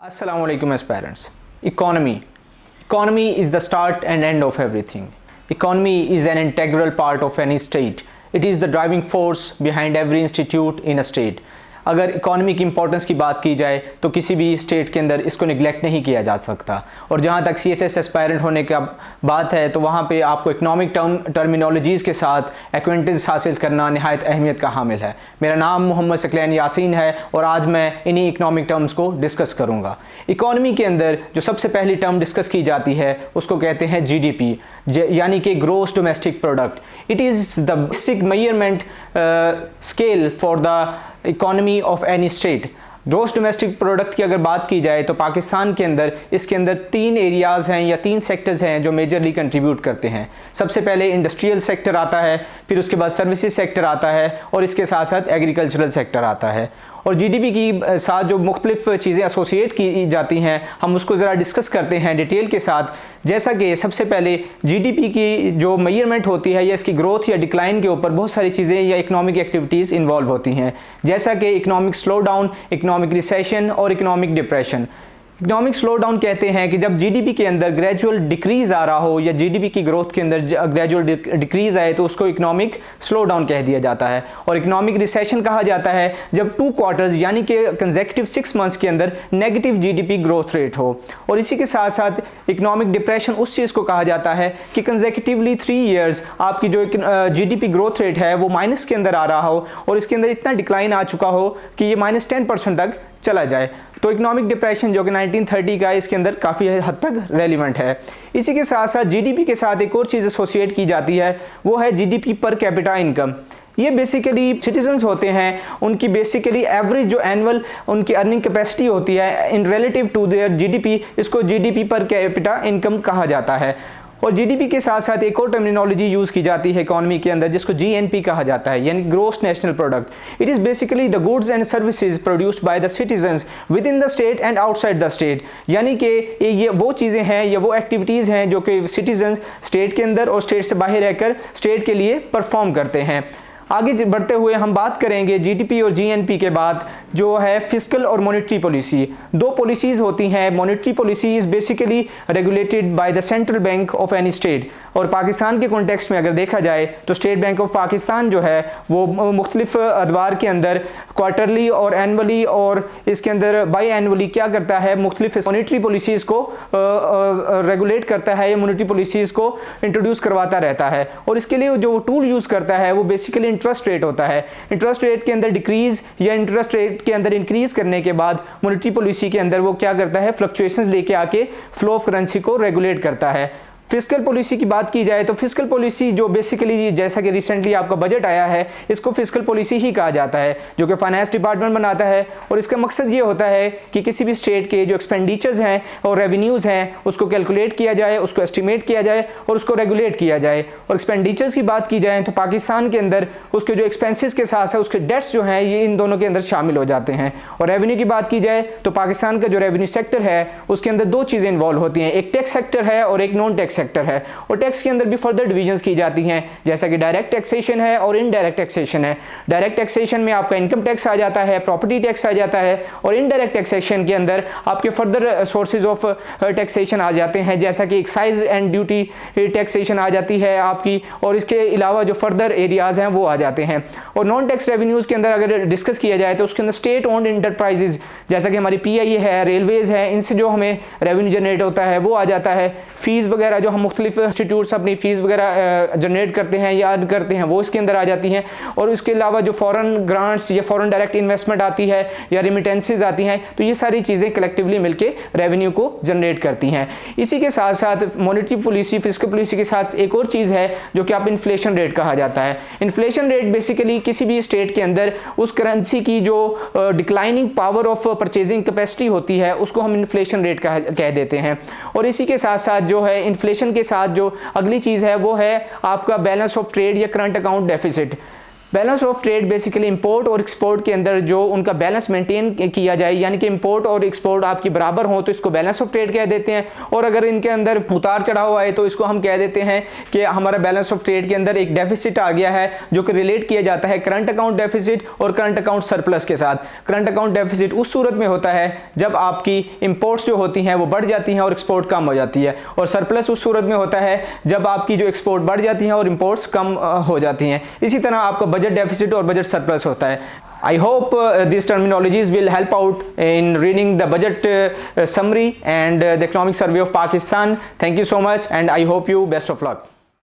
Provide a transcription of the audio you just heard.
Assalamu alaikum aspirants. Economy is the start and end of everything. Economy is an integral part of any state. It is the driving force behind every institute in a state. अगर economy की importance की बात की जाए तो किसी भी state के अंदर इसको निगलेक्ट नहीं किया जा सकता। और जहाँ तक CSS एस्पायरेंट होने का बात है तो वहाँ पे आपको इकनॉमिक टर्मिनोलॉजीज़ के साथ एक्वेंटेंस हासिल करना नहायत अहमियत का हामिल है। मेरा नाम मोहम्मद सकलैन यासीन है और आज मैं इन्हीं इकनॉमिक टर्म्स को डिस्कस करूँगा। इकॉनमी के अंदर जो सबसे पहली टर्म डिस्कस की जाती है उसको कहते हैं GDP, यानी कि gross domestic product. It is the basic measurement scale for the economy of any state. Gross domestic product की अगर बात की जाए तो पाकिस्तान के अंदर इसके अंदर 3 एरियाज़ हैं या 3 सेक्टर्स हैं जो मेजरली कंट्रीब्यूट करते हैं। सबसे पहले इंडस्ट्रियल सेक्टर आता है, फिर उसके बाद सर्विसेज सेक्टर आता है और इसके साथ साथ एग्रीकल्चरल सेक्टर आता है। और GDP की साथ जो मुख्तलिफ चीज़ें एसोसिएट की जाती हैं हम उसको ज़रा डिस्कस करते हैं डिटेल के साथ। जैसा कि सबसे पहले GDP की जो मेजरमेंट होती है या इसकी ग्रोथ या डिक्लाइन के ऊपर बहुत सारी चीज़ें या इकनॉमिक एक्टिविटीज़ इन्वॉल्व होती हैं, जैसा कि economic slow down, economic recession और economic depression. Economic slow down कहते हैं कि जब GDP के अंदर ग्रेजुअल डिक्रीज़ आ रहा हो या GDP की ग्रोथ के अंदर ग्रेजुअल डिक्रीज़ आए तो उसको इकनॉमिक स्लो डाउन कह दिया जाता है। और इकनॉमिक रिसेशन कहा जाता है जब 2 क्वार्टर्स यानी कि कंसेक्यूटिव 6 मंथ्स के अंदर नेगेटिव GDP ग्रोथ रेट हो। और इसी के साथ साथ इकनॉमिक डिप्रेशन उस चीज़ को कहा जाता है कि कंसेक्यूटिवली 3 ईयर्स आपकी जो GDP ग्रोथ रेट है वो माइनस के अंदर आ रहा हो और इसके अंदर इतना डिक्लाइन आ चुका हो कि ये -10% तक चला जाए। तो इकनॉमिक डिप्रेशन जो कि 1930 का इसके अंदर काफ़ी हद तक रेलिवेंट है। इसी के साथ साथ GDP के साथ एक और चीज़ एसोसिएट की जाती है, वो है GDP पर कैपिटा इनकम। ये बेसिकली सिटीजन्स होते हैं, उनकी बेसिकली एवरेज जो एनुअल उनकी अर्निंग कैपेसिटी होती है इन रिलेटिव टू देयर GDP, इसको GDP पर कैपिटा इनकम कहा जाता है। और GDP के साथ साथ एक और टर्मिनोलॉजी यूज़ की जाती है इकॉनमी के अंदर जिसको GNP कहा जाता है, यानी gross national product. It is basically the goods and services produced by the citizens within the state and outside the state, यानी कि ये वो चीज़ें हैं या वो एक्टिविटीज़ हैं जो कि सिटीजन्स स्टेट के अंदर और स्टेट से बाहर रहकर स्टेट के लिए परफॉर्म करते हैं। आगे बढ़ते हुए हम बात करेंगे GDP और GNP के बाद जो है फिस्कल और मॉनेटरी पॉलिसी। 2 पॉलिसीज़ होती हैं। Monetary policy is basically regulated by the central bank of any state. और पाकिस्तान के कॉन्टेक्स्ट में अगर देखा जाए तो स्टेट बैंक ऑफ पाकिस्तान जो है वो मुख्तलिफ अदवार के अंदर क्वार्टरली और एनअली और इसके अंदर बाई एनअली क्या करता है, मुख्तलिफ मॉनेटरी पॉलिसीज़ को रेगुलेट करता है या मॉनेटरी पॉलिसीज़ को इंट्रोड्यूस करवाता रहता है। और इसके लिए जो टूल यूज़ करता है वो बेसिकली इंटरेस्ट रेट होता है। इंटरेस्ट रेट के अंदर डिक्रीज़ या इंटरेस्ट रेट के अंदर इंक्रीज़ करने के बाद मॉनेटरी पॉलिसी के अंदर वो क्या करता है, फ्लक्चुएशंस लेके आके फ्लो ऑफ करेंसी को रेगुलेट करता है। फिस्कल पॉलिसी की बात की जाए तो फिस्कल पॉलिसी जो बेसिकली जैसा कि रिसेंटली आपका बजट आया है इसको फिस्कल पॉलिसी ही कहा जाता है जो कि फाइनेंस डिपार्टमेंट बनाता है। और इसका मकसद ये होता है कि किसी भी स्टेट के जो एक्सपेंडिचर्स हैं और रेवेन्यूज़ हैं उसको कैलकुलेट किया जाए, उसको एस्टिमेट किया जाए और उसको रेगुलेट किया जाए। और एक्सपेंडिचर्स की बात की जाए तो पाकिस्तान के अंदर उसके जो एक्सपेंसिस के साथ साथ उसके डेट्स जो हैं ये इन दोनों के अंदर शामिल हो जाते हैं। और रेवेन्यू की बात की जाए तो पाकिस्तान का जो रेवेन्यू सेक्टर है उसके अंदर 2 चीज़ें इन्वॉल्व होती हैं, एक टैक्स सेक्टर है और एक नॉन टैक्स सेक्टर है। और टैक्स के अंदर भी फर्दर डिवीजन्स की जाती हैं, जैसा कि डायरेक्ट टैक्सेशन है और इनडायरेक्ट टैक्सेशन है। डायरेक्ट टैक्सेशन में आपका इनकम टैक्स आ जाता है, प्रॉपर्टी टैक्स आ जाता है। और इनडायरेक्ट टैक्सेशन के अंदर आपके फर्दर सोर्सेज ऑफ टैक्सेशन आ जाते हैं, जैसा कि एक्साइज एंड ड्यूटी टैक्सेशन आ जाती है आपकी। और इसके अलावा जो फर्दर एरियाज़ हैं वो आ जाते हैं। और नॉन टैक्स रेवेन्यूज़ के अंदर अगर डिस्कस किया जाए तो उसके अंदर स्टेट ओन्ड इंटरप्राइजेज जैसा कि हमारी PIA है, रेलवेज़ है, इनसे जो हमें रेवेन्यू जनरेट होता है वो आ जाता है। फ़ीस वगैरह जो हम मुख्तलिफ इंस्टीट्यूट्स अपनी फ़ीस वगैरह जनरेट करते हैं या अर्न करते हैं वो इसके अंदर आ जाती हैं। और इसके अलावा जो फॉरेन ग्रांट्स या फॉरेन डायरेक्ट इन्वेस्टमेंट आती है या रिमिटेंसेज आती हैं तो ये सारी चीज़ें कलेक्टिवली मिलके रेवेन्यू को जनरेट करती हैं। इसी के साथ साथ मॉनेटरी पॉलिसी, फिस्कल पॉलिसी के साथ एक और चीज़ है जो कि आप इन्फ्लेशन रेट कहा जाता है। इन्फ्लेशन रेट बेसिकली किसी भी स्टेट के अंदर उस करेंसी की जो declining power of purchasing capacity होती है उसको हम इन्फ्लेशन रेट कह देते हैं। और इसी के साथ साथ जो है इन्फ्लेशन के साथ जो अगली चीज़ है वो है आपका बैलेंस ऑफ ट्रेड या current account deficit. Balance of trade basically import और एक्सपोर्ट के अंदर जो उनका बैलेंस मेंटेन किया जाए, यानी कि इंपोर्ट और एक्सपोर्ट आपकी बराबर हो तो इसको बैलेंस ऑफ ट्रेड कह देते हैं। और अगर इनके अंदर उतार चढ़ाव आए तो इसको हम कह देते हैं कि हमारा बैलेंस ऑफ ट्रेड के अंदर एक डेफिसिट आ गया है, जो कि रिलेट किया जाता है करंट अकाउंट डेफिसिट और करंट अकाउंट सरप्लस के साथ। करंट अकाउंट डेफिसिट उस सूरत में होता है जब आपकी इंपोर्ट्स जो होती हैं वो बढ़ जाती हैं और एक्सपोर्ट कम हो जाती है, और सरप्लस उस सूरत में होता है जब आपकी जो एक्सपोर्ट बढ़ जाती हैं और इंपोर्ट्स कम हो जाती हैं। इसी तरह आपका बजट डेफिसिट और बजट सरप्लस होता है। I hope these terminologies will help out in reading the budget summary and the economic survey of Pakistan. Thank you so much, and I hope you best of luck.